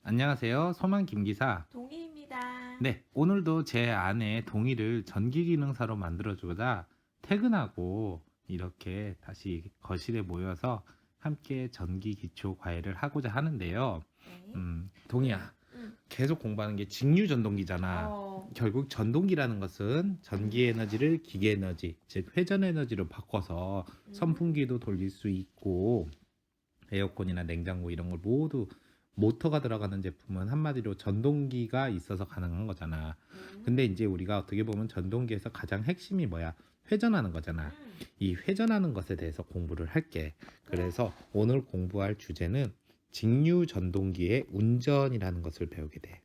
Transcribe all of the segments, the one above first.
안녕하세요. 소만 김기사. 동희입니다. 네, 오늘도 제 아내 동의를 전기기능사로 만들어주고자 퇴근하고 이렇게 다시 거실에 모여서 함께 전기기초 과외를 하고자 하는데요. 네. 동희야, 응. 계속 공부하는 게 직류전동기잖아. 결국 전동기라는 것은 전기에너지를 기계에너지, 즉 회전에너지로 바꿔서 선풍기도 돌릴 수 있고 에어컨이나 냉장고 이런 걸 모두 모터가 들어가는 제품은 한마디로 전동기가 있어서 가능한 거잖아. 근데 이제 우리가 어떻게 보면 전동기에서 가장 핵심이 뭐야? 회전하는 거잖아. 이 회전하는 것에 대해서 공부를 할게. 그래서 오늘 공부할 주제는 직류 전동기의 운전이라는 것을 배우게 돼.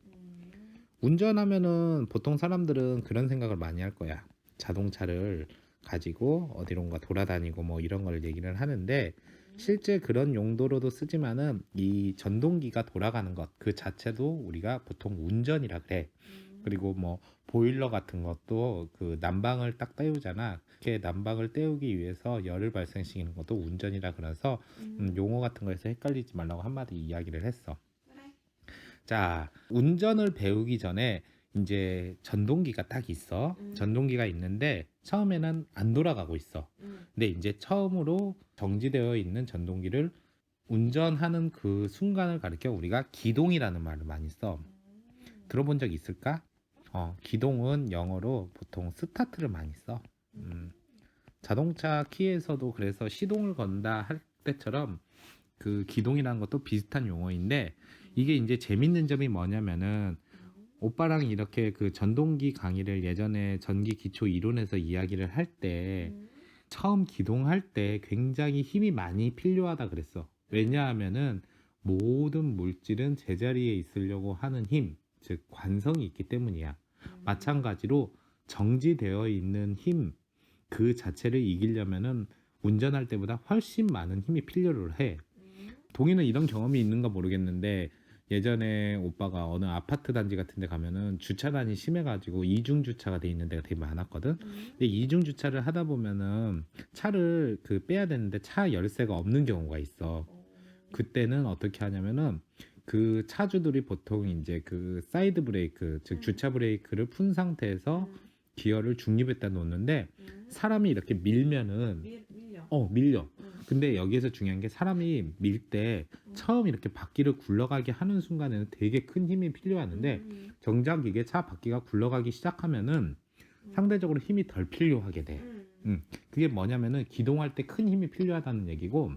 운전하면은 보통 사람들은 그런 생각을 많이 할 거야. 자동차를 가지고 어디론가 돌아다니고 뭐 이런 걸 얘기를 하는데 실제 그런 용도로도 쓰지만은 이 전동기가 돌아가는 것 그 자체도 우리가 보통 운전이라 그래. 그리고 뭐 보일러 같은 것도 그 난방을 딱 때우잖아. 그렇게 난방을 때우기 위해서 열을 발생시키는 것도 운전이라 그래서 용어 같은 거에서 헷갈리지 말라고 한마디 이야기를 했어. 그래. 자, 운전을 배우기 전에 이제 전동기가 딱 있어. 전동기가 있는데 처음에는 안 돌아가고 있어. 근데 이제 처음으로 정지되어 있는 전동기를 운전하는 그 순간을 가리켜 우리가 기동이라는 말을 많이 써. 들어본 적 있을까? 기동은 영어로 보통 스타트를 많이 써. 자동차 키에서도 그래서 시동을 건다 할 때처럼 그 기동이라는 것도 비슷한 용어인데 이게 이제 재밌는 점이 뭐냐면은 오빠랑 이렇게 그 전동기 강의를 예전에 전기 기초 이론에서 이야기를 할 때 처음 기동할 때 굉장히 힘이 많이 필요하다 그랬어. 왜냐하면은 모든 물질은 제자리에 있으려고 하는 힘, 즉 관성이 있기 때문이야. 마찬가지로 정지되어 있는 힘 그 자체를 이기려면은 운전할 때보다 훨씬 많은 힘이 필요를 해. 동의는 이런 경험이 있는가 모르겠는데 예전에 오빠가 어느 아파트 단지 같은 데 가면은 주차난이 심해가지고 이중 주차가 돼 있는 데가 되게 많았거든. 근데 이중 주차를 하다 보면은 차를 그 빼야 되는데 차 열쇠가 없는 경우가 있어. 그때는 어떻게 하냐면은 그 차주들이 보통 이제 그 사이드 브레이크 즉 주차 브레이크를 푼 상태에서 기어를 중립에다 놓는데 사람이 이렇게 밀면은 밀려. 밀려. 근데 여기에서 중요한 게 사람이 밀 때 처음 이렇게 바퀴를 굴러가게 하는 순간에는 되게 큰 힘이 필요하는데 정작 이게 차 바퀴가 굴러가기 시작하면은 상대적으로 힘이 덜 필요하게 돼. 그게 뭐냐면은 기동할 때 큰 힘이 필요하다는 얘기고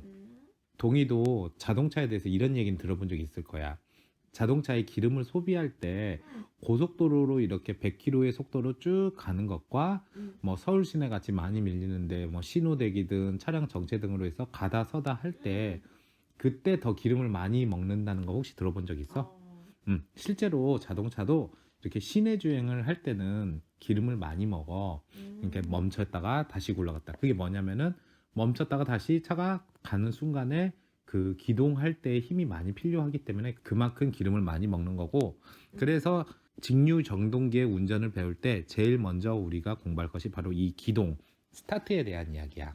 동의도 자동차에 대해서 이런 얘기는 들어본 적이 있을 거야. 자동차의 기름을 소비할 때 고속도로로 이렇게 100km의 속도로 쭉 가는 것과 뭐 서울 시내 같이 많이 밀리는데 뭐 신호대기든 차량 정체 등으로 해서 가다 서다 할 때 그때 더 기름을 많이 먹는다는 거 혹시 들어본 적 있어? 실제로 자동차도 이렇게 시내 주행을 할 때는 기름을 많이 먹어. 이렇게 멈췄다가 다시 굴러갔다. 그게 뭐냐면은 멈췄다가 다시 차가 가는 순간에 그 기동할 때 힘이 많이 필요하기 때문에 그만큼 기름을 많이 먹는 거고 그래서 직류 정동기의 운전을 배울 때 제일 먼저 우리가 공부할 것이 바로 이 기동, 스타트에 대한 이야기야.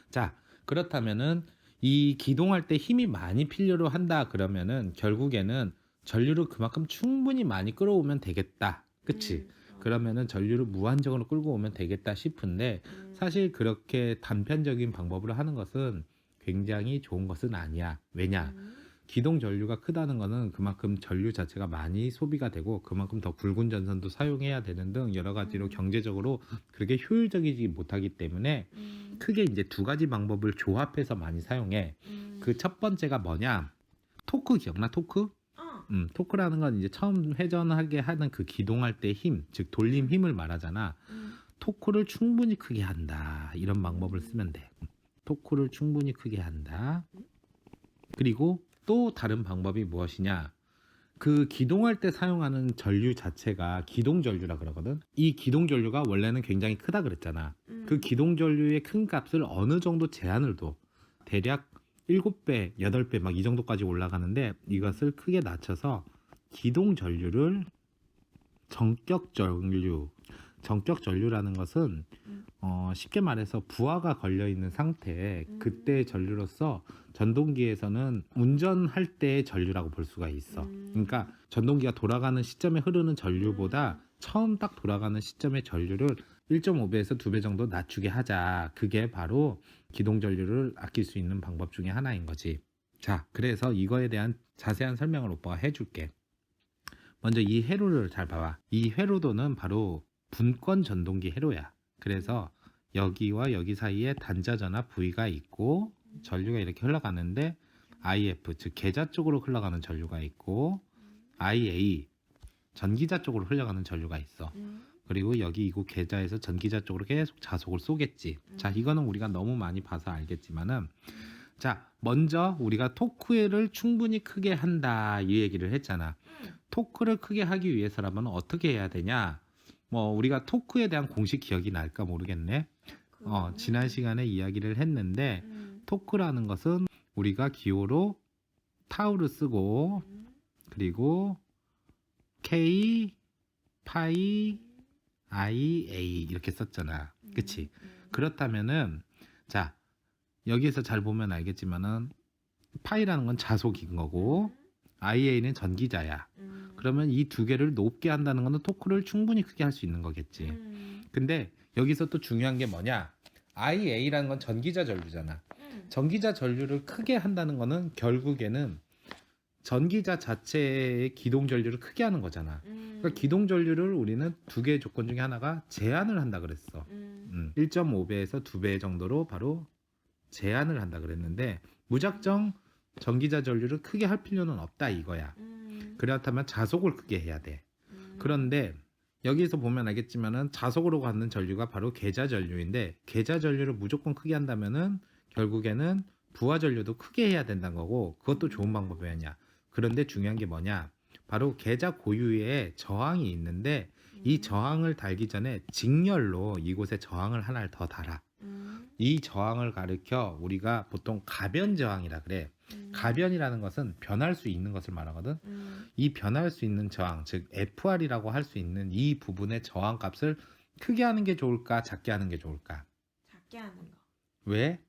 자, 그렇다면은 이 기동할 때 힘이 많이 필요로 한다 그러면은 결국에는 전류를 그만큼 충분히 많이 끌어오면 되겠다. 그치? 그러면은 전류를 무한정으로 끌고 오면 되겠다 싶은데 사실 그렇게 단편적인 방법으로 하는 것은 굉장히 좋은 것은 아니야. 왜냐? 기동 전류가 크다는 것은 그만큼 전류 자체가 많이 소비가 되고 그만큼 더 굵은 전선도 사용해야 되는 등 여러 가지로 경제적으로 그렇게 효율적이지 못하기 때문에 크게 이제 두 가지 방법을 조합해서 많이 사용해. 그 첫 번째가 뭐냐? 토크 기억나? 토크? 토크라는 건 이제 처음 회전하게 하는 그 기동할 때 힘, 즉 돌림 힘을 말하잖아. 토크를 충분히 크게 한다. 이런 방법을 쓰면 돼. 토크를 충분히 크게 한다. 그리고 또 다른 방법이 무엇이냐? 그 기동할 때 사용하는 전류 자체가 기동 전류라 그러거든. 이 기동 전류가 원래는 굉장히 크다 그랬잖아. 그 기동 전류의 큰 값을 어느 정도 제한을 둬. 대략 7배, 8배 막 이 정도까지 올라가는데 이것을 크게 낮춰서 기동 전류를 전격 전류, 정격 전류라는 것은 쉽게 말해서 부하가 걸려 있는 상태 그때의 전류로서 전동기에서는 운전할 때의 전류라고 볼 수가 있어. 그러니까 전동기가 돌아가는 시점에 흐르는 전류보다 처음 딱 돌아가는 시점의 전류를 1.5배에서 2배 정도 낮추게 하자. 그게 바로 기동 전류를 아낄 수 있는 방법 중에 하나인 거지. 자, 그래서 이거에 대한 자세한 설명을 오빠가 해줄게. 먼저 이 회로를 잘 봐봐. 이 회로도는 바로 분권 전동기 회로야. 그래서 여기와 여기 사이에 단자전압 V가 있고 전류가 이렇게 흘러가는데 IF 즉 계자 쪽으로 흘러가는 전류가 있고 IA 전기자 쪽으로 흘러가는 전류가 있어. 그리고 여기 이곳 계자에서 전기자 쪽으로 계속 자속을 쏘겠지. 자, 이거는 우리가 너무 많이 봐서 알겠지만은 자, 먼저 우리가 토크를 충분히 크게 한다 이 얘기를 했잖아. 토크를 크게 하기 위해서라면 어떻게 해야 되냐? 뭐 우리가 토크에 대한 공식 기억이 날까 모르겠네. 지난 시간에 이야기를 했는데 토크라는 것은 우리가 기호로 타우를 쓰고 그리고 K, 파이, IA 이렇게 썼잖아. 그치? 그렇다면은 자 여기에서 잘 보면 알겠지만은 파이라는 건 자속인 거고 IA는 전기자야. 그러면 이 두 개를 높게 한다는 거는 토크를 충분히 크게 할 수 있는 거겠지. 근데 여기서 또 중요한 게 뭐냐? IA라는 건 전기자 전류잖아. 전기자 전류를 크게 한다는 거는 결국에는 전기자 자체의 기동 전류를 크게 하는 거잖아. 그러니까 기동 전류를 우리는 두 개의 조건 중에 하나가 제한을 한다 그랬어. 1.5배에서 2배 정도로 바로 제한을 한다 그랬는데 무작정 전기자 전류를 크게 할 필요는 없다 이거야. 그렇다면 자속을 크게 해야 돼. 그런데 여기서 보면 알겠지만은 자속으로 가는 전류가 바로 계자 전류인데 계자 전류를 무조건 크게 한다면은 결국에는 부하 전류도 크게 해야 된다는 거고 그것도 좋은 방법이냐. 그런데 중요한 게 뭐냐? 바로 계자 고유의 저항이 있는데 이 저항을 달기 전에 직렬로 이곳에 저항을 하나를 더 달아. 이 저항을 가리켜 우리가 보통 가변 저항이라 그래. 가변이라는 것은 변할 수 있는 것을 말하거든. 이 변할 수 있는 저항, 즉 FR이라고 할 수 있는 이 부분의 저항 값을 크게 하는 게 좋을까, 작게 하는 게 좋을까? 작게 하는 거. 왜?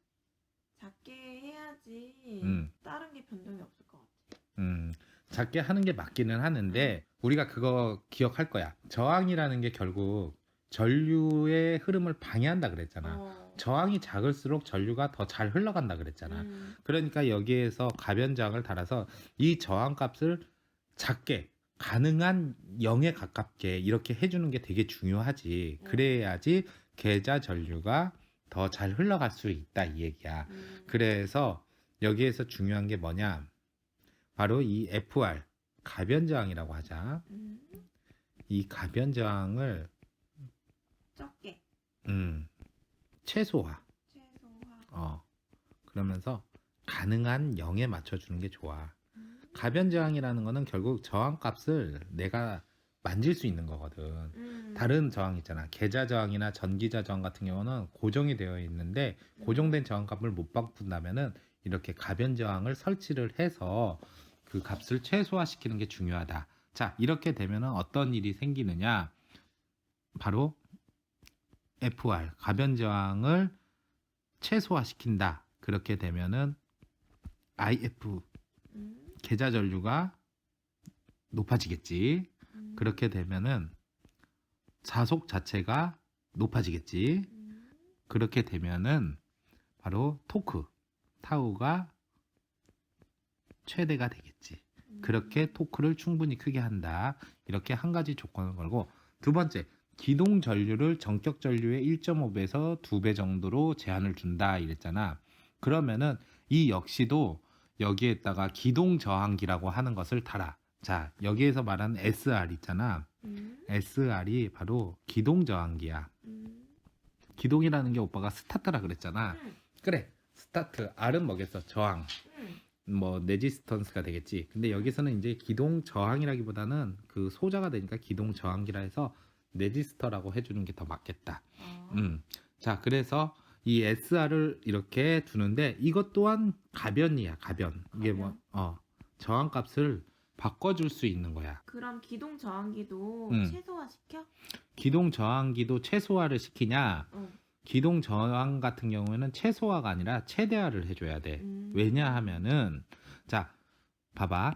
작게 해야지 다른 게 변동이 없을 것 같아. 작게 하는 게 맞기는 하는데 우리가 그거 기억할 거야. 저항이라는 게 결국 전류의 흐름을 방해한다 그랬잖아. 저항이 작을수록 전류가 더 잘 흘러간다 그랬잖아. 그러니까 여기에서 가변 저항을 달아서 이 저항 값을 작게 가능한 0에 가깝게 이렇게 해주는 게 되게 중요하지. 그래야지 계자 전류가 더 잘 흘러갈 수 있다 이 얘기야. 그래서 여기에서 중요한 게 뭐냐? 바로 이 FR 가변 저항이라고 하자. 이 가변 저항을 적게. 최소화. 최소화. 그러면서 가능한 0에 맞춰주는 게 좋아. 가변 저항이라는 거는 결국 저항 값을 내가 만질 수 있는 거거든. 다른 저항 있잖아. 계자 저항이나 전기자 저항 같은 경우는 고정이 되어 있는데 고정된 저항 값을 못 바꾼다면은 이렇게 가변 저항을 설치를 해서 그 값을 최소화시키는 게 중요하다. 자, 이렇게 되면은 어떤 일이 생기느냐? 바로 FR 가변 저항을 최소화시킨다. 그렇게 되면은 IF 계자 전류가 높아지겠지. 그렇게 되면은 자속 자체가 높아지겠지. 그렇게 되면은 바로 토크 타우가 최대가 되겠지. 그렇게 토크를 충분히 크게 한다. 이렇게 한 가지 조건을 걸고 두 번째 기동 전류를 정격 전류의 1.5배에서 2배 정도로 제한을 준다 이랬잖아. 그러면은 이 역시도 여기에다가 기동 저항기라고 하는 것을 달아. 자, 여기에서 말하는 SR 있잖아. SR이 바로 기동 저항기야. 기동이라는 게 오빠가 스타트라 그랬잖아. 그래, 스타트. R은 뭐겠어? 저항. 뭐 레지스턴스가 되겠지. 근데 여기서는 이제 기동 저항이라기보다는 그 소자가 되니까 기동 저항기라 해서 레지스터라고 해주는 게 더 맞겠다. 자, 그래서 이 SR을 이렇게 두는데 이것 또한 가변이야. 가변. 이게 뭐 저항 값을 바꿔줄 수 있는 거야. 그럼 기동 저항기도 음. 최소화시켜? 기동 저항기도 최소화를 시키냐? 어. 기동 저항 같은 경우에는 최소화가 아니라 최대화를 해줘야 돼. 왜냐하면은 자, 봐봐.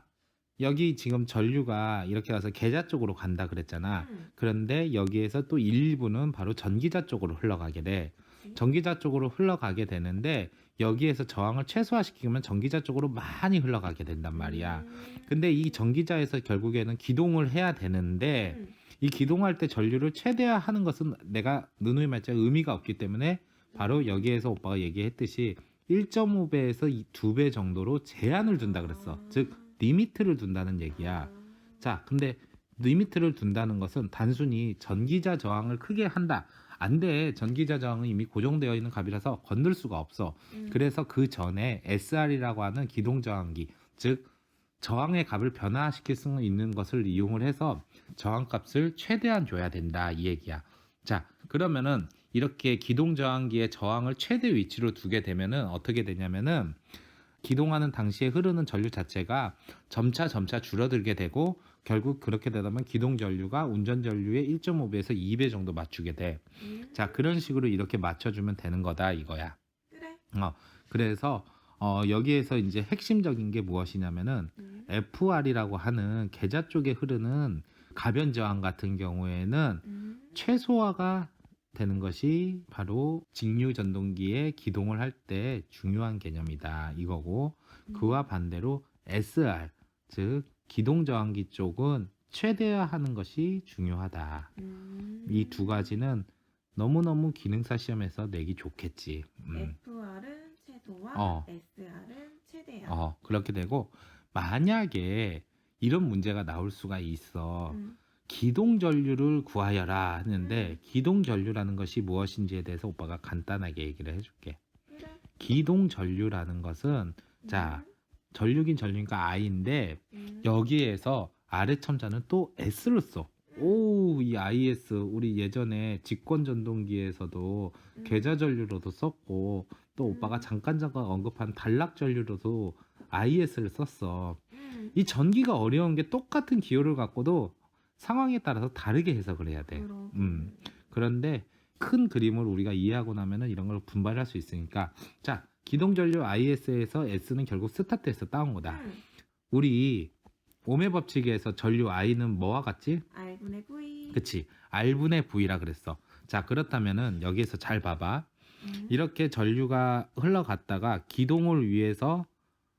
여기 지금 전류가 이렇게 가서 계좌 쪽으로 간다 그랬잖아. 그런데 여기에서 또 일부는 바로 전기자 쪽으로 흘러가게 돼. 전기자 쪽으로 흘러가게 되는데 여기에서 저항을 최소화시키면 전기자 쪽으로 많이 흘러가게 된단 말이야. 근데 이 전기자에서 결국에는 기동을 해야 되는데 이 기동할 때 전류를 최대화하는 것은 내가 누누이 말자 의미가 없기 때문에 바로 여기에서 오빠가 얘기했듯이 1.5배에서 2배 정도로 제한을 둔다 그랬어. 즉 리미트를 둔다는 얘기야. 자, 근데 리미트를 둔다는 것은 단순히 전기자 저항을 크게 한다. 안 돼. 전기자 저항은 이미 고정되어 있는 값이라서 건들 수가 없어. 그래서 그 전에 SR이라고 하는 기동 저항기, 즉 저항의 값을 변화시킬 수 있는 것을 이용을 해서 저항값을 최대한 줘야 된다 이 얘기야. 자, 그러면은 이렇게 기동 저항기의 저항을 최대 위치로 두게 되면은 어떻게 되냐면은 기동하는 당시에 흐르는 전류 자체가 점차 줄어들게 되고 결국 그렇게 되다 보면 기동 전류가 운전 전류의 1.5배에서 2배 정도 맞추게 돼. 자, 그런 식으로 이렇게 맞춰주면 되는 거다 이거야. 그래. 그래서 여기에서 이제 핵심적인 게 무엇이냐면은 FR이라고 하는 계좌 쪽에 흐르는 가변 저항 같은 경우에는 최소화가 되는 것이 바로 직류 전동기의 기동을 할 때 중요한 개념이다 이거고, 그와 반대로 SR 즉 기동 저항기 쪽은 최대화하는 것이 중요하다. 이 두 가지는 너무너무 기능사 시험에서 내기 좋겠지. FR은 최소화, SR은 최대화. 그렇게 되고, 만약에 이런 문제가 나올 수가 있어. 기동 전류를 구하여라 했는데 기동 전류라는 것이 무엇인지에 대해서 오빠가 간단하게 얘기를 해줄게. 그래. 기동 전류라는 것은 자, 전류긴 전류니까 I인데 여기에서 아래 첨자는 또 S를 써. 오, 이 IS 우리 예전에 직권 전동기에서도 계좌 전류로도 썼고 또 오빠가 잠깐 언급한 단락 전류로도 IS를 썼어. 이 전기가 어려운 게 똑같은 기호를 갖고도 상황에 따라서 다르게 해석을 해야 돼. 그런데 큰 그림을 우리가 이해하고 나면은 이런 걸 분발할 수 있으니까. 자, 기동전류 IS에서 S는 결국 스타트에서 따온 거다. 우리 오메 법칙에서 전류 I는 뭐와 같지? R분의 V. 그치, R분의 V라 그랬어. 자, 그렇다면은 여기에서 잘 봐봐. 이렇게 전류가 흘러갔다가 기동을 위해서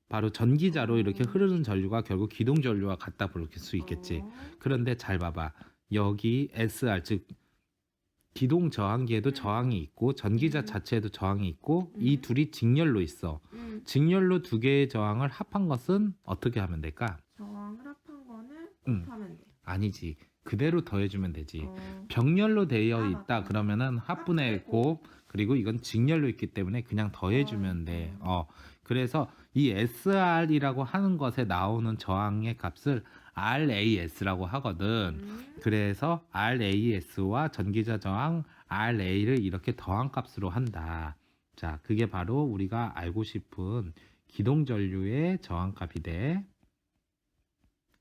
바로 전기자로 이렇게 흐르는 전류가 결국 기동 전류와 같다 볼 수 있겠지. 그런데 잘 봐봐. 여기 SR 즉 기동 저항기에도 저항이 있고 전기자 자체에도 저항이 있고 이 둘이 직렬로 있어. 직렬로 두 개의 저항을 합한 것은 어떻게 하면 될까? 저항을 합한 거는 곱하면 돼. 아니지. 그대로 더해주면 되지. 병렬로 되어 있다 맞다. 그러면은 합분의 곱, 그리고 이건 직렬로 있기 때문에 그냥 더해주면 돼. 그래서 이 SR이라고 하는 것에 나오는 저항의 값을 RAS라고 하거든. 그래서 RAS와 전기자 저항 RA를 이렇게 더한 값으로 한다. 자, 그게 바로 우리가 알고 싶은 기동 전류의 저항 값이 돼.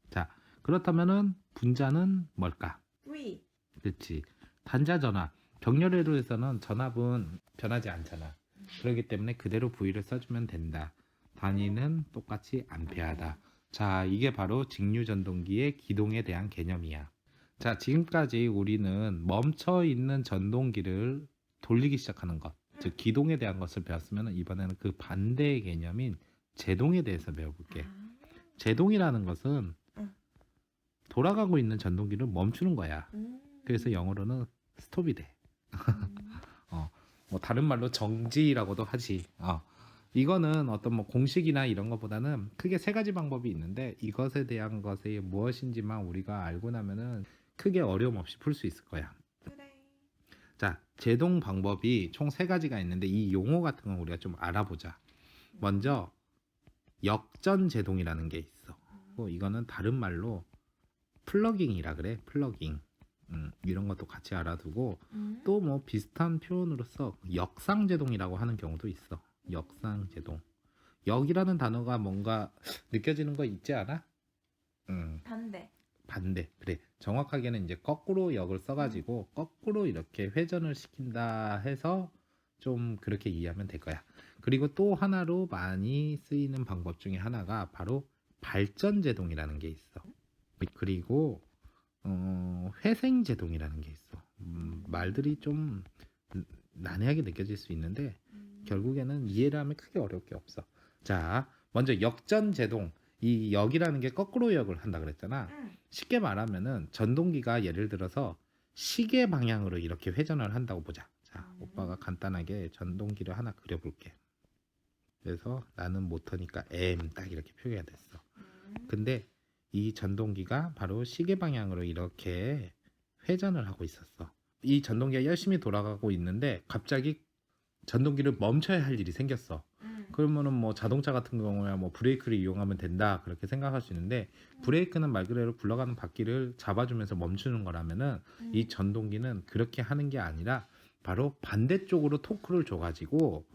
자, 그렇다면은 분자는 뭘까? V. 그렇지. 단자 전압. 병렬회로에서는 전압은 변하지 않잖아. 그렇기 때문에 그대로 V를 써주면 된다. 단위는 똑같이 암페어다. 자, 이게 바로 직류 전동기의 기동에 대한 개념이야. 자, 지금까지 우리는 멈춰 있는 전동기를 돌리기 시작하는 것, 즉 기동에 대한 것을 배웠으면 이번에는 그 반대의 개념인 제동에 대해서 배워볼게. 제동이라는 것은 돌아가고 있는 전동기를 멈추는 거야. 그래서 영어로는 스톱이 돼. 뭐 다른 말로 정지라고도 하지. 이거는 어떤 뭐 공식이나 이런 것보다는 크게 세 가지 방법이 있는데 이것에 대한 것이 무엇인지만 우리가 알고 나면은 크게 어려움 없이 풀 수 있을 거야. 그래. 자, 제동 방법이 총 세 가지가 있는데 이 용어 같은 건 우리가 좀 알아보자. 먼저 역전 제동이라는 게 있어. 이거는 다른 말로 플러깅이라 그래. 플러깅. 이런 것도 같이 알아두고 또 뭐 비슷한 표현으로서 역상제동이라고 하는 경우도 있어. 역상제동. 역이라는 단어가 뭔가 느껴지는 거 있지 않아? 반대. 반대. 그래. 정확하게는 이제 거꾸로 역을 써가지고 거꾸로 이렇게 회전을 시킨다 해서 좀 그렇게 이해하면 될 거야. 그리고 또 하나로 많이 쓰이는 방법 중에 하나가 바로 발전제동이라는 게 있어. 그리고 회생제동이라는 게 있어. 말들이 좀 난해하게 느껴질 수 있는데 결국에는 이해를 하면 크게 어려울 게 없어. 자, 먼저 역전제동. 이 역이라는 게 거꾸로 역을 한다 그랬잖아. 쉽게 말하면은 전동기가 예를 들어서 시계 방향으로 이렇게 회전을 한다고 보자. 자, 오빠가 간단하게 전동기를 하나 그려볼게. 그래서 나는 모터니까 M 딱 이렇게 표기가 됐어. 근데 이 전동기가 바로 시계 방향으로 이렇게 회전을 하고 있었어. 이 전동기가 열심히 돌아가고 있는데 갑자기 전동기를 멈춰야 할 일이 생겼어. 그러면은 뭐 자동차 같은 경우야 뭐 브레이크를 이용하면 된다 그렇게 생각할 수 있는데 브레이크는 말 그대로 굴러가는 바퀴를 잡아주면서 멈추는 거라면은 이 전동기는 그렇게 하는 게 아니라 바로 반대쪽으로 토크를 줘가지고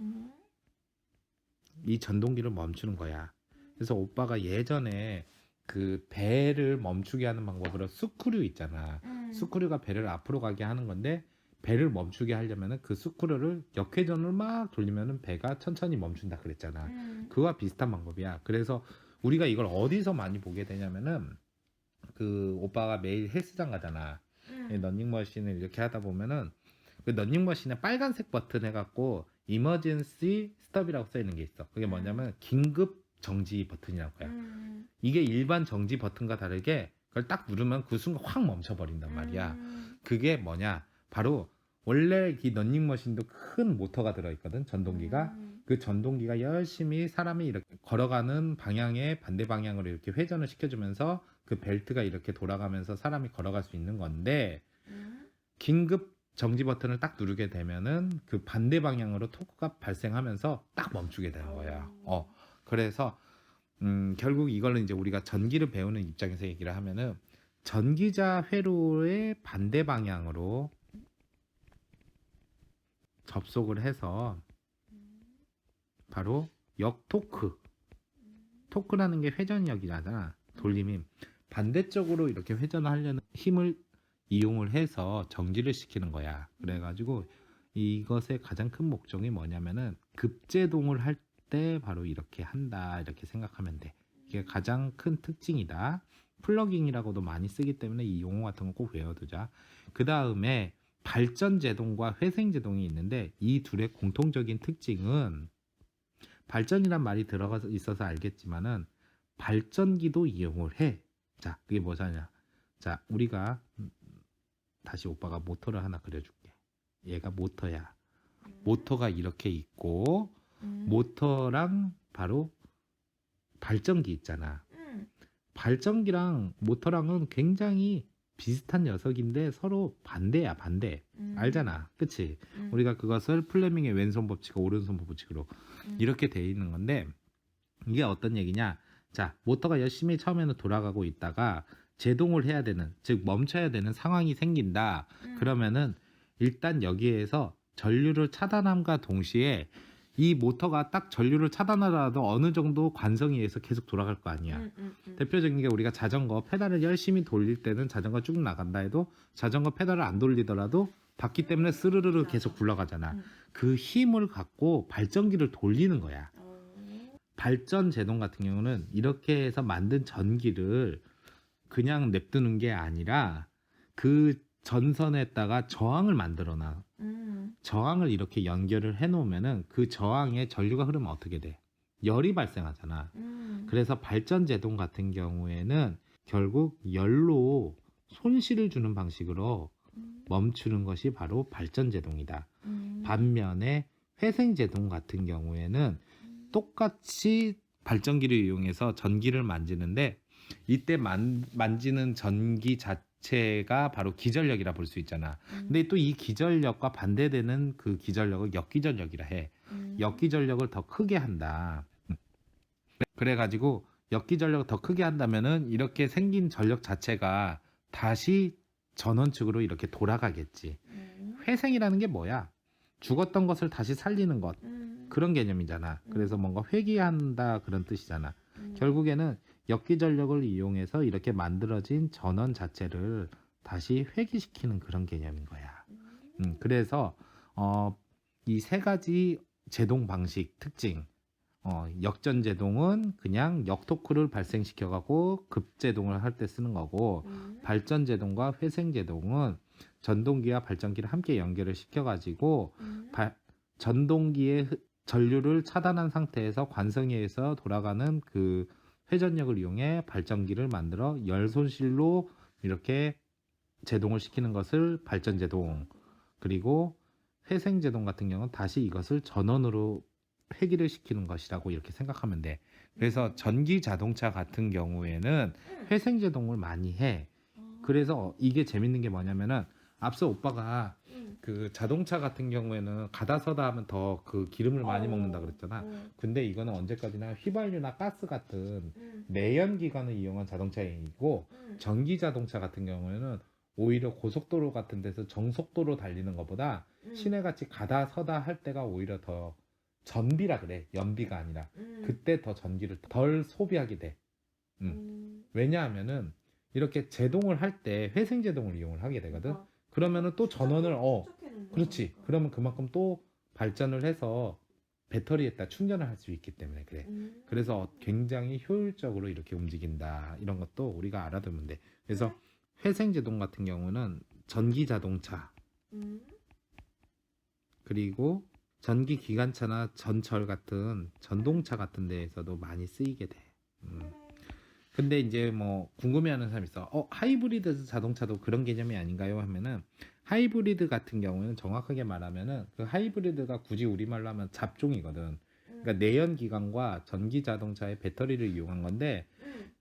이 전동기를 멈추는 거야. 그래서 오빠가 예전에 그 배를 멈추게 하는 방법으로 스크류 있잖아. 스크류가 배를 앞으로 가게 하는 건데 배를 멈추게 하려면은 그 스크류를 역회전을 막 돌리면은 배가 천천히 멈춘다 그랬잖아. 그와 비슷한 방법이야. 그래서 우리가 이걸 어디서 많이 보게 되냐면은 그 오빠가 매일 헬스장 가잖아. 러닝머신을 이렇게 하다 보면은 그 러닝머신에 빨간색 버튼 해갖고 이머전시 스톱이라고 써 있는 게 있어. 그게 뭐냐면 긴급 정지 버튼이라고 해요. 이게 일반 정지 버튼과 다르게 그걸 딱 누르면 그 순간 확 멈춰버린단 말이야. 그게 뭐냐? 바로 원래 이 러닝머신도 큰 모터가 들어있거든. 전동기가. 그 전동기가 열심히 사람이 이렇게 걸어가는 방향에 반대 방향으로 이렇게 회전을 시켜주면서 그 벨트가 이렇게 돌아가면서 사람이 걸어갈 수 있는 건데 긴급 정지 버튼을 딱 누르게 되면은 그 반대 방향으로 토크가 발생하면서 딱 멈추게 되는 거야. 그래서 결국 이거는 이제 우리가 전기를 배우는 입장에서 얘기를 하면은 전기자 회로의 반대 방향으로 접속을 해서 바로 역토크. 토크라는 게 회전력이잖아. 돌림이 반대쪽으로 이렇게 회전을 하려는 힘을 이용을 해서 정지를 시키는 거야. 그래가지고 이것의 가장 큰 목적이 뭐냐면은 급제동을 할 때 바로 이렇게 한다 이렇게 생각하면 돼. 이게 가장 큰 특징이다. 플러깅이라고도 많이 쓰기 때문에 이 용어 같은 거 꼭 외워두자. 그 다음에 발전제동과 회생제동이 있는데 이 둘의 공통적인 특징은 발전이란 말이 들어가 있어서 알겠지만은 발전기도 이용을 해. 자, 그게 뭐냐? 자, 우리가 다시 오빠가 모터를 하나 그려줄게. 얘가 모터야. 모터가 이렇게 있고 모터랑 바로 발전기 있잖아. 발전기랑 모터랑은 굉장히 비슷한 녀석인데 서로 반대야, 반대. 알잖아. 그치? 우리가 그것을 플레밍의 왼손 법칙과 오른손 법칙으로 이렇게 돼 있는 건데 이게 어떤 얘기냐? 자, 모터가 열심히 처음에는 돌아가고 있다가 제동을 해야 되는, 즉 멈춰야 되는 상황이 생긴다. 그러면은 일단 여기에서 전류를 차단함과 동시에 이 모터가 딱 전류를 차단하더라도 어느 정도 관성에 의해서 계속 돌아갈 거 아니야. 대표적인 게 우리가 자전거 페달을 열심히 돌릴 때는 자전거 쭉 나간다 해도 자전거 페달을 안 돌리더라도 바퀴 때문에 스르르르 계속 굴러가잖아. 그 힘을 갖고 발전기를 돌리는 거야. 발전 제동 같은 경우는 이렇게 해서 만든 전기를 그냥 냅두는 게 아니라 그 전선에다가 저항을 만들어놔. 저항을 이렇게 연결을 해놓으면은 그 저항에 전류가 흐르면 어떻게 돼? 열이 발생하잖아. 그래서 발전 제동 같은 경우에는 결국 열로 손실을 주는 방식으로 멈추는 것이 바로 발전 제동이다. 반면에 회생 제동 같은 경우에는 똑같이 발전기를 이용해서 전기를 만지는데 이때 만지는 전기 자체가 바로 기전력이라 볼 수 있잖아. 근데 또 이 기전력과 반대되는 그 기전력을 역기전력이라 해. 역기전력을 더 크게 한다. 그래가지고 역기전력을 더 크게 한다면은 이렇게 생긴 전력 자체가 다시 전원축으로 이렇게 돌아가겠지. 회생이라는 게 뭐야? 죽었던 것을 다시 살리는 것. 그런 개념이잖아. 그래서 뭔가 회귀한다 그런 뜻이잖아. 결국에는 역기 전력을 이용해서 이렇게 만들어진 전원 자체를 다시 회귀시키는 그런 개념인 거야. 그래서 이 세 가지 제동 방식 특징. 역전 제동은 그냥 역토크를 발생시켜가고 급제동을 할 때 쓰는 거고, 발전 제동과 회생 제동은 전동기와 발전기를 함께 연결을 시켜가지고 전동기의 전류를 차단한 상태에서 관성에 의해서 돌아가는 그 회전력을 이용해 발전기를 만들어 열 손실로 이렇게 제동을 시키는 것을 발전 제동. 그리고 회생 제동 같은 경우는 다시 이것을 전원으로 회귀를 시키는 것이라고 이렇게 생각하면 돼. 그래서 전기 자동차 같은 경우에는 회생 제동을 많이 해. 그래서 이게 재밌는 게 뭐냐면은 앞서 오빠가 그 자동차 같은 경우에는 가다 서다 하면 더 그 기름을 많이 먹는다 그랬잖아. 근데 이거는 언제까지나 휘발유나 가스 같은 내연 기관을 이용한 자동차이고, 전기 자동차 같은 경우에는 오히려 고속도로 같은 데서 정속도로 달리는 것보다 시내같이 가다 서다 할 때가 오히려 더 전비라 그래. 연비가 아니라. 그때 더 전기를 덜 소비하게 돼. 왜냐하면은 이렇게 제동을 할 때 회생 제동을 이용을 하게 되거든. 그러면은 또 전원을 그렇지. 그러면 그만큼 또 발전을 해서 배터리에다 충전을 할 수 있기 때문에 그래. 그래서 굉장히 효율적으로 이렇게 움직인다. 이런 것도 우리가 알아두면 돼. 그래서 회생 제동 같은 경우는 전기 자동차 그리고 전기 기관차나 전철 같은 전동차 같은 데에서도 많이 쓰이게 돼. 근데 이제 뭐 궁금해하는 사람이 있어. 하이브리드 자동차도 그런 개념이 아닌가요? 하면은 하이브리드 같은 경우에는 정확하게 말하면은 그 하이브리드가 굳이 우리말로 하면 잡종이거든. 그러니까 내연 기관과 전기 자동차의 배터리를 이용한 건데,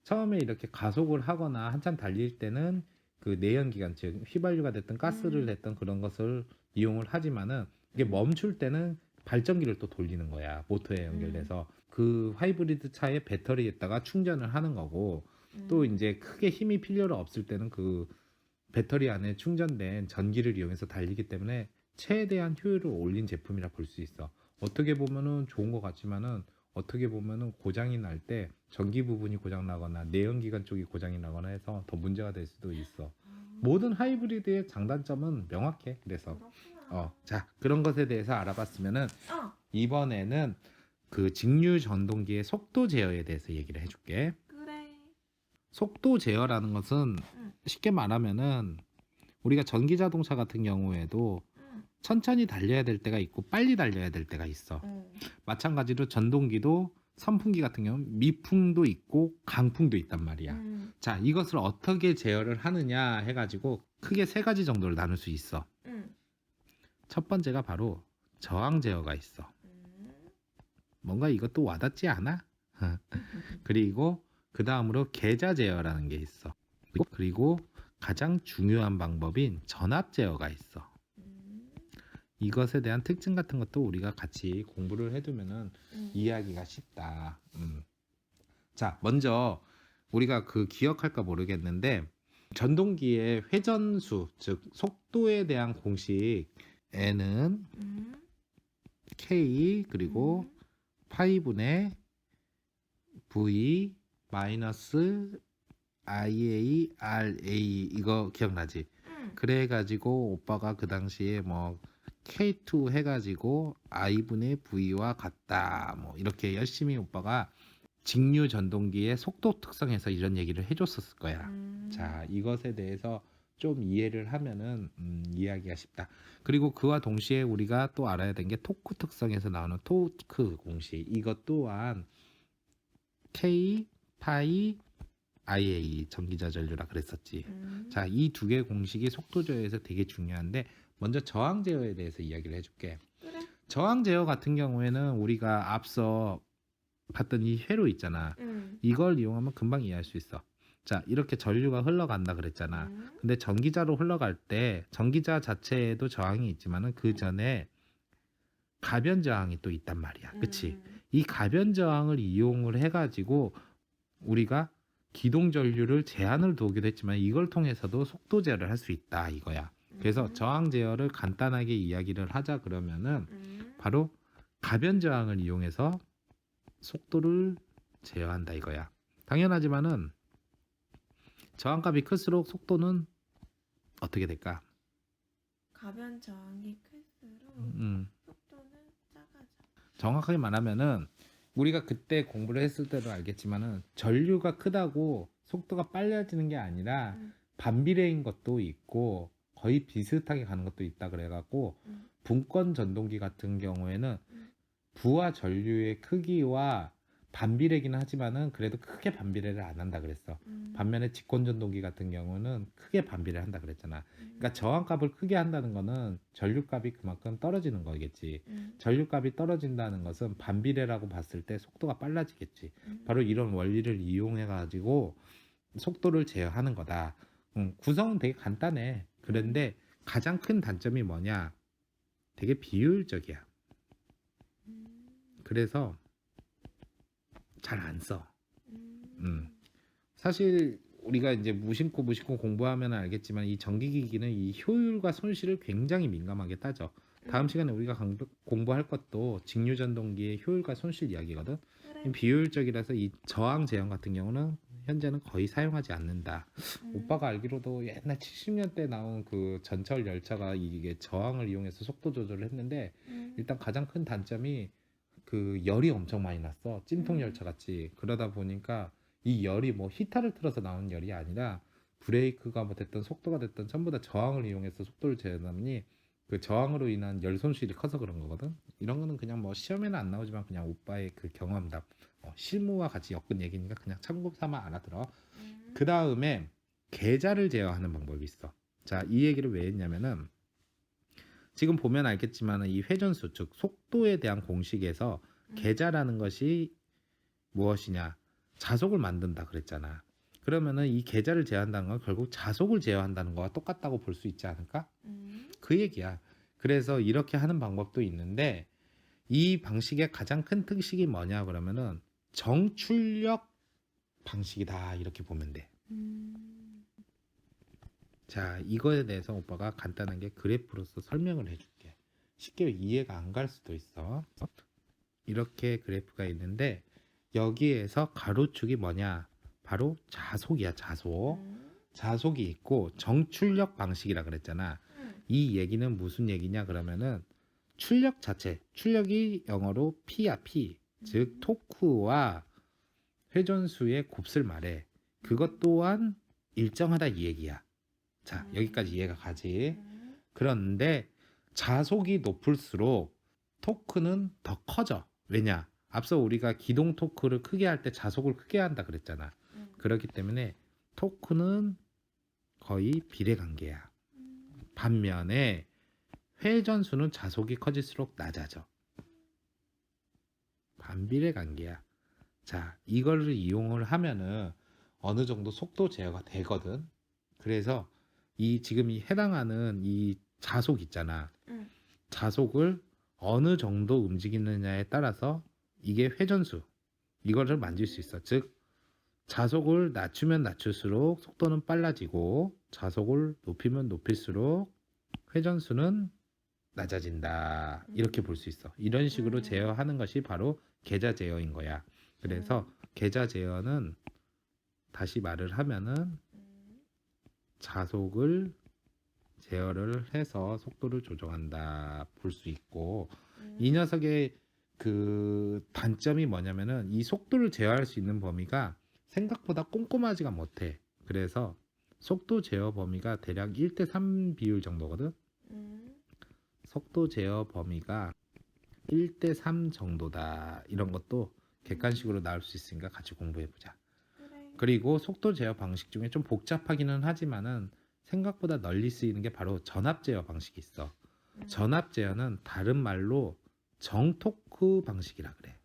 처음에 이렇게 가속을 하거나 한참 달릴 때는 그 내연 기관, 즉 휘발유가 됐든 가스를 됐든 그런 것을 이용을 하지만은 이게 멈출 때는 발전기를 또 돌리는 거야. 모터에 연결돼서 그 하이브리드 차의 배터리에다가 충전을 하는 거고, 또 이제 크게 힘이 필요로 없을 때는 그 배터리 안에 충전된 전기를 이용해서 달리기 때문에 최대한 효율을 올린 제품이라 볼 수 있어. 어떻게 보면은 좋은 것 같지만은 어떻게 보면은 고장이 날 때 전기 부분이 고장 나거나 내연기관 쪽이 고장이 나거나 해서 더 문제가 될 수도 있어. 모든 하이브리드의 장단점은 명확해. 그래서 자, 그런 것에 대해서 알아봤으면은 이번에는 그 직류 전동기의 속도 제어에 대해서 얘기를 해줄게. 그래. 속도 제어라는 것은 쉽게 말하면은 우리가 전기 자동차 같은 경우에도 천천히 달려야 될 때가 있고 빨리 달려야 될 때가 있어. 마찬가지로 전동기도 선풍기 같은 경우는 미풍도 있고 강풍도 있단 말이야. 자, 이것을 어떻게 제어를 하느냐 해가지고 크게 세 가지 정도를 나눌 수 있어. 첫 번째가 바로 저항 제어가 있어. 뭔가 이것도 와닿지 않아? 그리고 그 다음으로 계자 제어라는 게 있어. 그리고 가장 중요한 방법인 전압 제어가 있어. 이것에 대한 특징 같은 것도 우리가 같이 공부를 해두면은 이해하기가 쉽다. 자, 먼저 우리가 그 기억할까 모르겠는데 전동기의 회전수, 즉 속도에 대한 공식 N은 K 그리고 파이분의 V 마이너스 IA RA 이거 기억나지? 그래가지고 오빠가 그 당시에 뭐 K2 해가지고 I분의 V와 같다 뭐 이렇게 열심히 오빠가 직류 전동기의 속도 특성에서 이런 얘기를 해줬었을 거야. 자, 이것에 대해서 좀 이해를 하면은 이해하기가 쉽다. 그리고 그와 동시에 우리가 또 알아야 되는 게 토크 특성에서 나오는 토크 공식. 이것 또한 K 파이 IA 전기자 전류라 그랬었지. 자, 이 두 개의 공식이 속도 제어에서 되게 중요한데 먼저 저항 제어에 대해서 이야기를 해줄게. 그래. 저항 제어 같은 경우에는 우리가 앞서 봤던 이 회로 있잖아. 이걸 이용하면 금방 이해할 수 있어. 자, 이렇게 전류가 흘러간다 그랬잖아. 근데 전기자로 흘러갈 때 전기자 자체에도 저항이 있지만은 그 전에 가변 저항이 또 있단 말이야. 그치? 이 가변 저항을 이용을 해가지고 우리가 기동 전류를 제한을 두기도 했지만 이걸 통해서도 속도 제어를 할 수 있다 이거야. 그래서 저항 제어를 간단하게 이야기를 하자 그러면은 바로 가변 저항을 이용해서 속도를 제어한다 이거야. 당연하지만은 저항값이 클수록 속도는 어떻게 될까? 가변 저항이 클수록 속도는 작아져. 정확하게 말하면은 우리가 그때 공부를 했을 때도 알겠지만은 전류가 크다고 속도가 빨라지는 게 아니라 반비례인 것도 있고 거의 비슷하게 가는 것도 있다 그래갖고 분권 전동기 같은 경우에는 부하 전류의 크기와 반비례기는 하지만은 그래도 크게 반비례를 안 한다 그랬어. 반면에 직권 전동기 같은 경우는 크게 반비례를 한다 그랬잖아. 그러니까 저항값을 크게 한다는 거는 전류값이 그만큼 떨어지는 거겠지. 전류값이 떨어진다는 것은 반비례라고 봤을 때 속도가 빨라지겠지. 바로 이런 원리를 이용해 가지고 속도를 제어하는 거다. 구성은 되게 간단해. 그런데 가장 큰 단점이 뭐냐? 되게 비효율적이야. 그래서 잘 안 써. 사실 우리가 이제 무심코 공부하면 알겠지만 이 전기기기는 이 효율과 손실을 굉장히 민감하게 따져. 다음 시간에 우리가 공부할 것도 직류전동기의 효율과 손실 이야기거든. 그래. 비효율적이라서 이 저항 제형 같은 경우는 현재는 거의 사용하지 않는다. 오빠가 알기로도 옛날 70년대 나온 그 전철 열차가 이게 저항을 이용해서 속도 조절을 했는데 일단 가장 큰 단점이 그 열이 엄청 많이 났어. 찜통 열차 같이. 그러다 보니까 이 열이 뭐 히터를 틀어서 나오는 열이 아니라 브레이크가 뭐 됐든 속도가 됐든 전부 다 저항을 이용해서 속도를 제어하다 보니 그 저항으로 인한 열 손실이 커서 그런 거거든. 이런 거는 그냥 뭐 시험에는 안 나오지만 그냥 오빠의 그 경험담, 실무와 같이 엮은 얘기니까 그냥 참고 삼아 알아들어. 그 다음에 계좌를 제어하는 방법이 있어. 자, 이 얘기를 왜 했냐면은 지금 보면 알겠지만 이 회전수 즉 속도에 대한 공식에서 계좌라는 것이 무엇이냐? 자속을 만든다 그랬잖아. 그러면은 이 계좌를 제어한다는 건 결국 자속을 제어한다는 거와 똑같다고 볼 수 있지 않을까? 그 얘기야. 그래서 이렇게 하는 방법도 있는데 이 방식의 가장 큰 특식이 뭐냐 그러면은 정출력 방식이다 이렇게 보면 돼. 자, 이거에 대해서 오빠가 간단하게 그래프로서 설명을 해줄게. 쉽게 이해가 안 갈 수도 있어. 이렇게 그래프가 있는데 여기에서 가로축이 뭐냐? 바로 자속이야, 자속. 자속이 있고 정출력 방식이라 그랬잖아. 이 얘기는 무슨 얘기냐 그러면은 출력 자체, 출력이 영어로 P야, P. 즉 토크와 회전수의 곱을 말해. 그것 또한 일정하다 이 얘기야. 자, 여기까지 이해가 가지. 그런데 자속이 높을수록 토크는 더 커져. 왜냐? 앞서 우리가 기동 토크를 크게 할 때 자속을 크게 한다 그랬잖아. 그렇기 때문에 토크는 거의 비례관계야. 반면에 회전수는 자속이 커질수록 낮아져. 반비례 관계야. 자, 이거를 이용을 하면은 어느 정도 속도 제어가 되거든. 그래서 지금 이 해당하는 이 자속 있잖아. 자속을 어느 정도 움직이느냐에 따라서 이게 회전수 이거를 만질 수 있어. 즉 자속을 낮추면 낮출수록 속도는 빨라지고 자속을 높이면 높일수록 회전수는 낮아진다. 이렇게 볼 수 있어. 이런 식으로 제어하는 것이 바로 계좌 제어인 거야. 그래서 계좌 제어는 다시 말을 하면은 자속을 제어를 해서 속도를 조정한다 볼 수 있고 이 녀석의 그 단점이 뭐냐면은 이 속도를 제어할 수 있는 범위가 생각보다 꼼꼼하지가 못해. 그래서 속도 제어 범위가 대략 1대3 비율 정도거든. 속도 제어 범위가 1대3 정도다. 이런 것도 객관식으로 나올 수 있으니까 같이 공부해보자. 그래. 그리고 속도 제어 방식 중에 좀 복잡하기는 하지만은 생각보다 널리 쓰이는 게 바로 전압 제어 방식이 있어. 전압 제어는 다른 말로 정토크 방식이라 그래.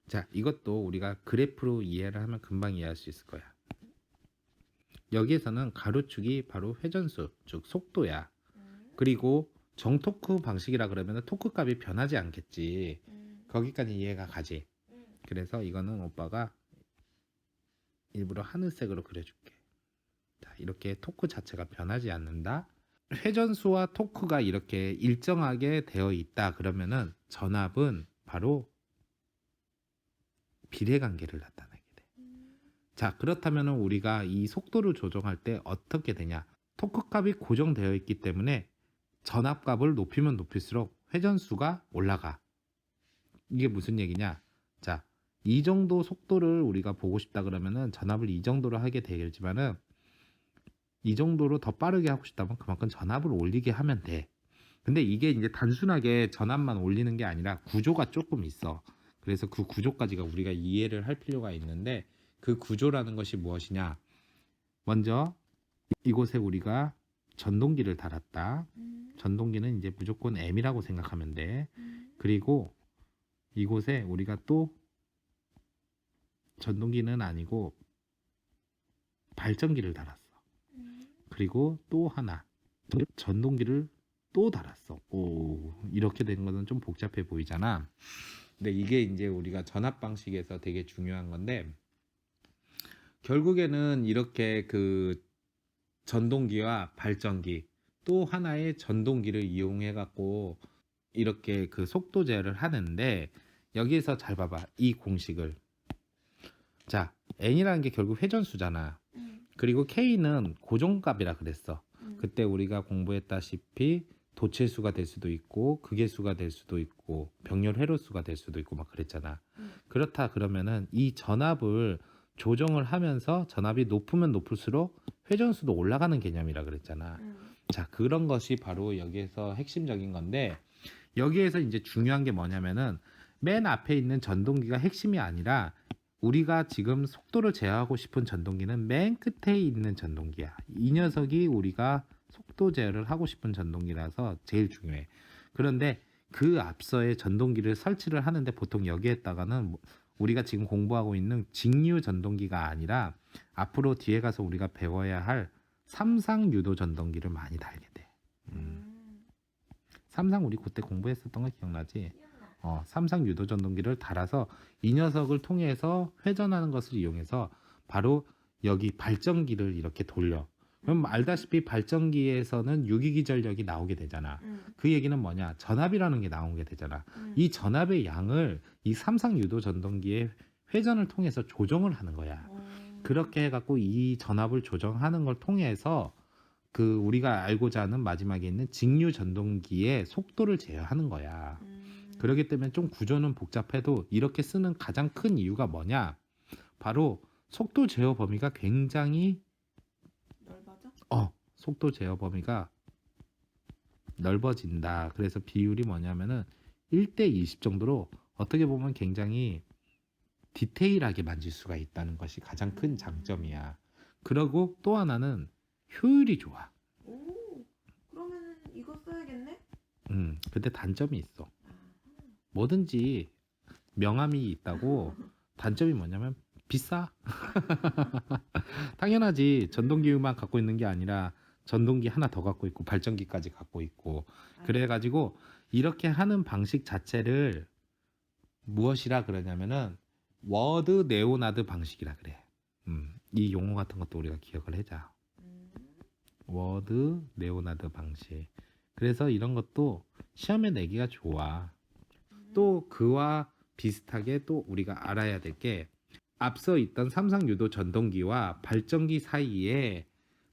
자, 이것도 우리가 그래프로 이해를 하면 금방 이해할 수 있을 거야. 여기에서는 가로축이 바로 회전수, 즉 속도야. 그리고 정토크 방식이라 그러면 토크 값이 변하지 않겠지. 거기까지 이해가 가지. 그래서 이거는 오빠가 일부러 하늘색으로 그려줄게. 자, 이렇게 토크 자체가 변하지 않는다. 회전수와 토크가 이렇게 일정하게 되어 있다. 그러면은 전압은 바로 비례관계를 나타내게 돼. 자, 그렇다면 우리가 이 속도를 조정할 때 어떻게 되냐? 토크값이 고정되어 있기 때문에 전압값을 높이면 높일수록 회전수가 올라가. 이게 무슨 얘기냐? 자, 이 정도 속도를 우리가 보고 싶다 그러면은 전압을 이 정도로 하게 되겠지만은 이 정도로 더 빠르게 하고 싶다면 그만큼 전압을 올리게 하면 돼. 근데 이게 이제 단순하게 전압만 올리는 게 아니라 구조가 조금 있어. 그래서 그 구조까지가 우리가 이해를 할 필요가 있는데 그 구조라는 것이 무엇이냐? 먼저 이곳에 우리가 전동기를 달았다. 전동기는 이제 무조건 M이라고 생각하면 돼. 그리고 이곳에 우리가 또 전동기는 아니고 발전기를 달았어. 그리고 또 하나 전동기를 또 달았어. 오, 이렇게 된 거는 좀 복잡해 보이잖아. 근데 이게 이제 우리가 전압 방식에서 되게 중요한 건데 결국에는 이렇게 그 전동기와 발전기 또 하나의 전동기를 이용해 갖고 이렇게 그 속도 제어를 하는데 여기에서 잘 봐봐. 이 공식을. 자, N이라는 게 결국 회전수잖아. 그리고 K는 고정값이라 그랬어. 그때 우리가 공부했다시피 도체수가 될 수도 있고 극계수가 될 수도 있고 병렬 회로수가 될 수도 있고 막 그랬잖아. 그렇다 그러면은 이 전압을 조정을 하면서 전압이 높으면 높을수록 회전수도 올라가는 개념이라 그랬잖아. 자, 그런 것이 바로 여기에서 핵심적인 건데 여기에서 이제 중요한 게 뭐냐면은 맨 앞에 있는 전동기가 핵심이 아니라 우리가 지금 속도를 제어하고 싶은 전동기는 맨 끝에 있는 전동기야. 이 녀석이 우리가 속도 제어를 하고 싶은 전동기라서 제일 중요해. 그런데 그 앞서의 전동기를 설치를 하는데 보통 여기에다가는 우리가 지금 공부하고 있는 직류 전동기가 아니라 앞으로 뒤에 가서 우리가 배워야 할 삼상 유도 전동기를 많이 달게 돼. 삼상 우리 그때 공부했었던 거 기억나지? 삼상 유도 전동기를 달아서 이 녀석을 통해서 회전하는 것을 이용해서 바로 여기 발전기를 이렇게 돌려. 그럼 알다시피 발전기에서는 유기기전력이 나오게 되잖아. 그 얘기는 뭐냐? 전압이라는 게 나오게 되잖아. 이 전압의 양을 이 삼상 유도 전동기의 회전을 통해서 조정을 하는 거야. 그렇게 해갖고 이 전압을 조정하는 걸 통해서 그 우리가 알고자 하는 마지막에 있는 직류 전동기의 속도를 제어하는 거야. 그렇기 때문에 좀 구조는 복잡해도 이렇게 쓰는 가장 큰 이유가 뭐냐? 바로 속도 제어 범위가 굉장히 넓어져? 속도 제어 범위가 넓어진다. 그래서 비율이 뭐냐면은 1대 20 정도로 어떻게 보면 굉장히 디테일하게 만질 수가 있다는 것이 가장 큰 장점이야. 그리고 또 하나는 효율이 좋아. 오, 그러면은 이거 써야겠네? 근데 단점이 있어. 뭐든지 명암이 있다고 단점이 뭐냐면 비싸. 당연하지. 전동기만 갖고 있는 게 아니라 전동기 하나 더 갖고 있고 발전기까지 갖고 있고 그래가지고 이렇게 하는 방식 자체를 무엇이라 그러냐면은 워드 네오나드 방식이라 그래. 이 용어 같은 것도 우리가 기억을 해자. 워드 네오나드 방식. 그래서 이런 것도 시험에 내기가 좋아. 또 그와 비슷하게 또 우리가 알아야 될 게 앞서 있던 삼상 유도 전동기와 발전기 사이에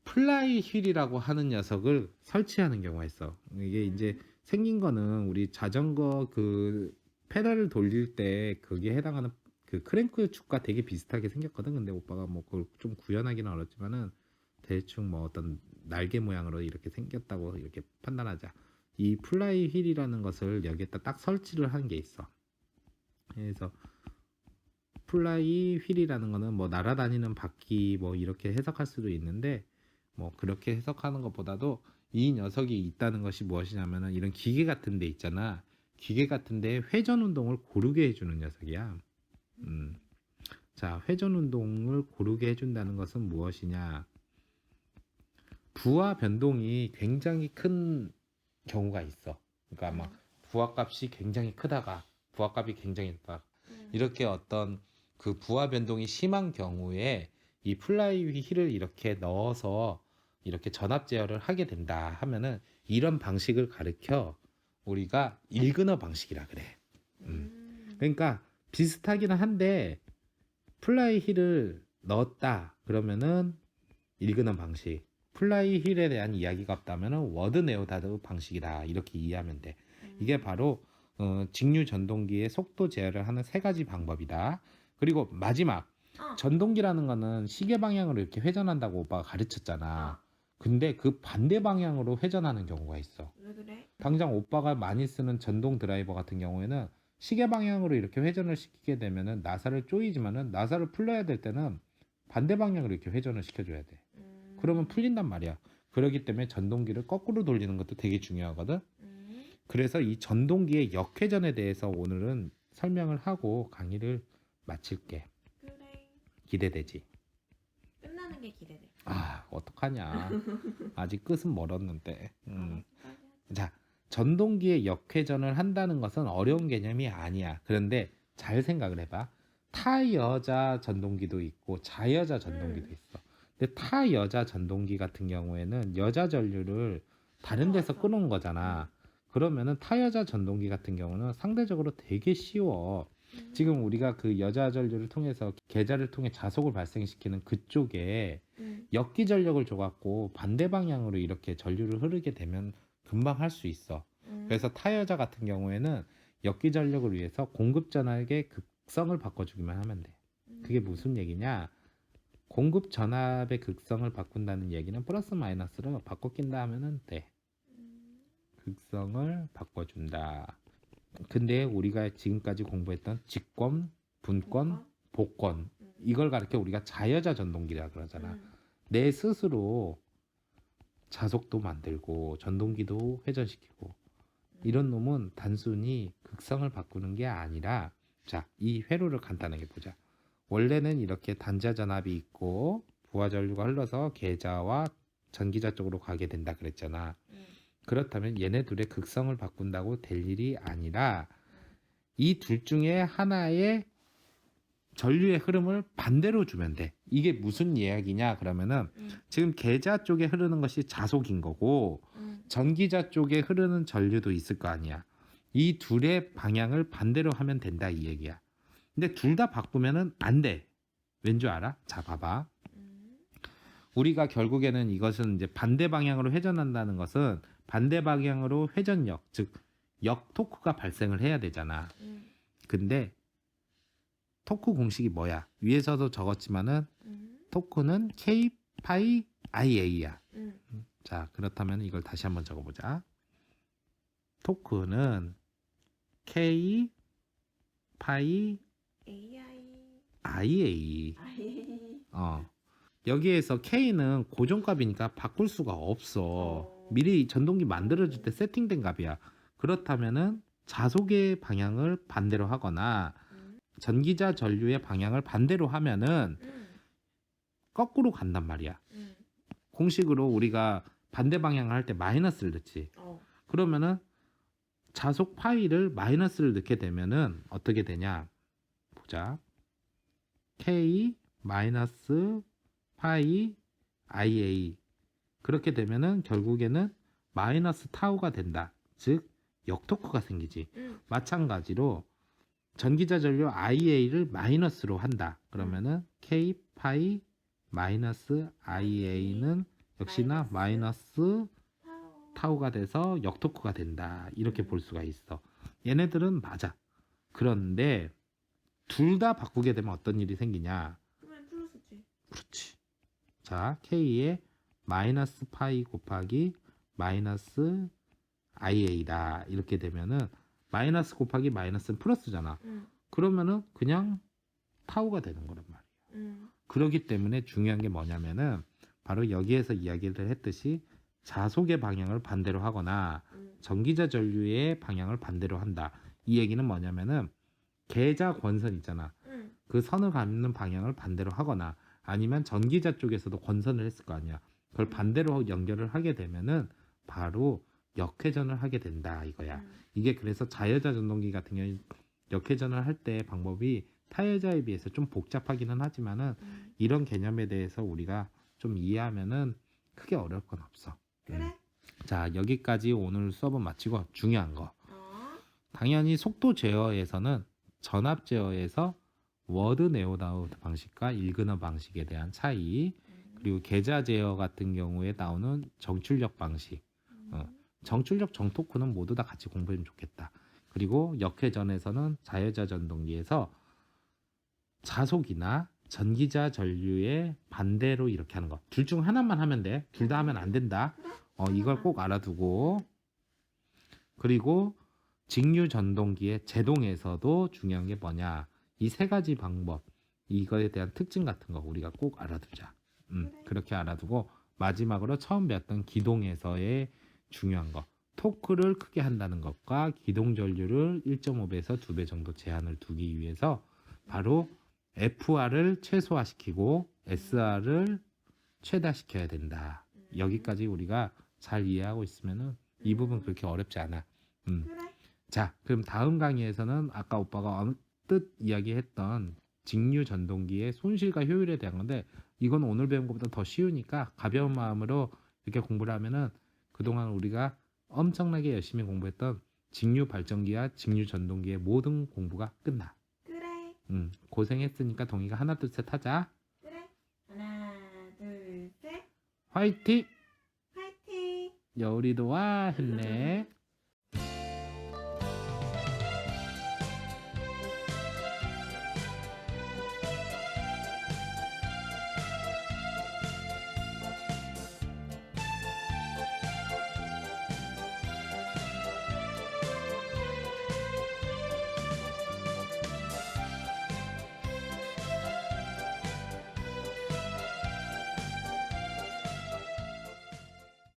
플라이 휠이라고 하는 녀석을 설치하는 경우가 있어. 이게 이제 생긴 거는 우리 자전거 그 페달을 돌릴 때 거기에 해당하는 그 크랭크 축과 되게 비슷하게 생겼거든. 근데 오빠가 뭐 그걸 좀 구현하기는 어렵지만은 대충 뭐 어떤 날개 모양으로 이렇게 생겼다고 이렇게 판단하자. 이 플라이 휠이라는 것을 여기에다 딱 설치를 한 게 있어. 그래서 플라이 휠이라는 거는 뭐 날아다니는 바퀴 뭐 이렇게 해석할 수도 있는데 뭐 그렇게 해석하는 것보다도 이 녀석이 있다는 것이 무엇이냐면은 이런 기계 같은 데 있잖아. 기계 같은 데 회전 운동을 고르게 해주는 녀석이야. 자, 회전 운동을 고르게 해준다는 것은 무엇이냐? 부하 변동이 굉장히 큰 경우가 있어. 그러니까 막 부하값이 굉장히 크다가 부하값이 굉장히 높다. 이렇게 어떤 그 부하 변동이 심한 경우에 이 플라이 휠을 이렇게 넣어서 이렇게 전압 제어를 하게 된다 하면은 이런 방식을 가르쳐 우리가 일근어 방식이라 그래. 그러니까 비슷하기는 한데 플라이 힐을 넣었다 그러면은 읽는 방식, 플라이 힐에 대한 이야기가 없다면은 워드 네오다드 방식이다 이렇게 이해하면 돼. 이게 바로 직류 전동기의 속도 제어를 하는 세 가지 방법이다. 그리고 마지막, 전동기라는 거는 시계 방향으로 이렇게 회전한다고 오빠가 가르쳤잖아. 근데 그 반대 방향으로 회전하는 경우가 있어. 왜 그래? 당장 오빠가 많이 쓰는 전동 드라이버 같은 경우에는 시계 방향으로 이렇게 회전을 시키게 되면은 나사를 조이지만은 나사를 풀려야 될 때는 반대 방향으로 이렇게 회전을 시켜줘야 돼. 그러면 풀린단 말이야. 그렇기 때문에 전동기를 거꾸로 돌리는 것도 되게 중요하거든. 그래서 이 전동기의 역회전에 대해서 오늘은 설명을 하고 강의를 마칠게. 그래. 기대되지? 끝나는 게 기대돼. 아, 어떡하냐. 아직 끝은 멀었는데. 빨리 자, 전동기의 역회전을 한다는 것은 어려운 개념이 아니야. 그런데 잘 생각을 해봐. 타여자 전동기도 있고 자여자 전동기도 있어. 근데 타여자 전동기 같은 경우에는 여자 전류를 다른 데서 끊어온 거잖아. 그러면은 타여자 전동기 같은 경우는 상대적으로 되게 쉬워. 지금 우리가 그 여자 전류를 통해서 계좌를 통해 자속을 발생시키는 그쪽에 역기 전력을 줘갖고 반대 방향으로 이렇게 전류를 흐르게 되면 금방 할 수 있어. 그래서 타여자 같은 경우에는 역기 전력을 위해서 공급 전압의 극성을 바꿔주기만 하면 돼. 그게 무슨 얘기냐? 공급 전압의 극성을 바꾼다는 얘기는 플러스 마이너스로 바꿔 낀다 하면은 돼. 극성을 바꿔준다. 근데 우리가 지금까지 공부했던 직권, 분권, 복권 이걸 가르쳐 우리가 자여자 전동기라 그러잖아. 내 스스로 자속도 만들고 전동기도 회전시키고 이런 놈은 단순히 극성을 바꾸는 게 아니라, 자, 이 회로를 간단하게 보자. 원래는 이렇게 단자 전압이 있고 부하 전류가 흘러서 계좌와 전기자 쪽으로 가게 된다 그랬잖아. 그렇다면 얘네 둘의 극성을 바꾼다고 될 일이 아니라 이 둘 중에 하나의 전류의 흐름을 반대로 주면 돼. 이게 무슨 이야기냐 그러면은 지금 계좌 쪽에 흐르는 것이 자속인 거고 전기자 쪽에 흐르는 전류도 있을 거 아니야. 이 둘의 방향을 반대로 하면 된다 이 얘기야. 근데 둘 다 바꾸면은 안 돼. 왠 줄 알아? 자, 봐봐. 우리가 결국에는 이것은 이제 반대 방향으로 회전한다는 것은 반대 방향으로 회전력, 즉 역토크가 발생을 해야 되잖아. 근데 토크 공식이 뭐야? 위에서도 적었지만은 토크는 K 파이 IA야. 자, 그렇다면 이걸 다시 한번 적어보자. 토크는 K 파이 IA. 여기에서 K는 고정값이니까 바꿀 수가 없어. 미리 전동기 만들어줄 때 세팅된 값이야. 그렇다면은 자속의 방향을 반대로 하거나 전기자 전류의 방향을 반대로 하면은 거꾸로 간단 말이야. 공식으로 우리가 반대 방향을 할 때 마이너스를 넣지. 그러면은 자속 파이를 마이너스를 넣게 되면은 어떻게 되냐? 보자. K 마이너스 파이 IA. 그렇게 되면은 결국에는 마이너스 타우가 된다. 즉 역토크가 생기지. 마찬가지로 전기자 전류 IA를 마이너스로 한다. 그러면은 K 파이 마이너스 IA는 역시나 마이너스 타우가 돼서 역토크가 된다. 이렇게 볼 수가 있어. 얘네들은 맞아. 그런데 둘 다 바꾸게 되면 어떤 일이 생기냐? 그러면 플러스지. 그렇지. 자, K의 마이너스 파이 곱하기 마이너스 IA다. 이렇게 되면은 마이너스 곱하기 마이너스는 플러스잖아. 그러면은 그냥 타우가 되는 거란 말이야. 그렇기 때문에 중요한 게 뭐냐면은 바로 여기에서 이야기를 했듯이 자속의 방향을 반대로 하거나 전기자 전류의 방향을 반대로 한다. 이 얘기는 뭐냐면은 계좌 권선 있잖아. 그 선을 갖는 방향을 반대로 하거나 아니면 전기자 쪽에서도 권선을 했을 거 아니야. 그걸 반대로 연결을 하게 되면은 바로 역회전을 하게 된다 이거야. 이게 그래서 자여자 전동기 같은 경우에 역회전을 할 때 방법이 타여자에 비해서 좀 복잡하기는 하지만은 이런 개념에 대해서 우리가 좀 이해하면은 크게 어려울 건 없어. 그래? 자, 여기까지 오늘 수업은 마치고 중요한 거. 당연히 속도 제어에서는 전압 제어에서 워드 네오다우트 방식과 일그너 방식에 대한 차이, 그리고 계좌 제어 같은 경우에 나오는 정출력 방식, 정출력 정토크는 모두 다 같이 공부하면 좋겠다. 그리고 역회전에서는 자여자 전동기에서 자속이나 전기자 전류의 반대로 이렇게 하는 거. 둘 중 하나만 하면 돼. 둘 다 하면 안 된다. 이걸 꼭 알아두고. 그리고 직류 전동기의 제동에서도 중요한 게 뭐냐. 이 세 가지 방법, 이거에 대한 특징 같은 거 우리가 꼭 알아두자. 그렇게 알아두고 마지막으로 처음 배웠던 기동에서의 중요한 거. 토크를 크게 한다는 것과 기동 전류를 1.5배에서 2배 정도 제한을 두기 위해서 바로 FR을 최소화시키고 SR을 최다시켜야 된다. 여기까지 우리가 잘 이해하고 있으면은 이 부분 그렇게 어렵지 않아. 그래. 자, 그럼 다음 강의에서는 아까 오빠가 언뜻 이야기했던 직류 전동기의 손실과 효율에 대한 건데, 이건 오늘 배운 것보다 더 쉬우니까 가벼운 마음으로 이렇게 공부를 하면은 그동안 우리가 엄청나게 열심히 공부했던 직류 발전기와 직류 전동기의 모든 공부가 끝나. 그래. 고생했으니까 동이가 하나 둘 셋 하자. 그래. 하나, 둘, 셋. 화이팅! 파이팅. 여우리도 와 했네.